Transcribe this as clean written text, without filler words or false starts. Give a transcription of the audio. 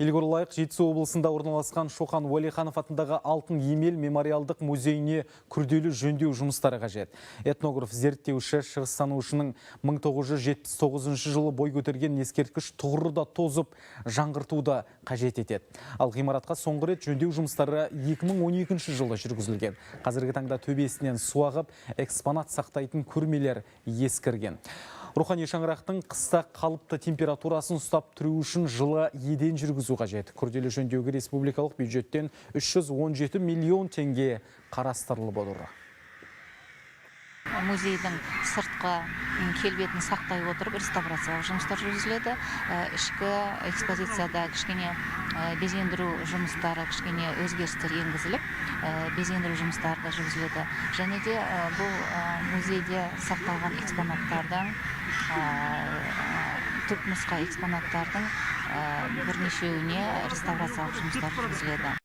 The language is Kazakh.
Елгорлайық Жетісу облысында орналасқан Шоқан Уәлиханов атындағы Алтын Емел мемориалдық музейіне күрделі жөндеу жұмыстары қажет. Этнограф зерттеуші шығыстанушының 1979 жылы бой көтерген ескерткіш тұғыры да тозып, жаңғыртуды қажет етеді. Ал ғимаратқа соңғы рет жөндеу жұмыстары 2012 жылы жүргізілген. Қазіргі таңда төбесінен су ағып, экспонат сақтайтын көрмелер ескірген. Рухани шаңырақтың қыста қалыпты температурасын ұстап тұру үшін жылы еден жүргізу қажет. Күрделі жөндеуге республикалық бюджеттен 317 миллион теңге қарастырылып отыр. Музейдің сыртқы келбетін сақтай отырып реставрациялық жұмыстар жүргізіледі. Ішкі экспозицияда кішкене безендіру жұмыстары, кішкене өзгерістер енгізіліп, безендіру жұмыстары да жүргізіледі. Және де бұл музейде сақталған экспонаттардың, түпнұсқа экспонаттардың бірнешеуіне реставрациялық жұмыстар жүргізіледі.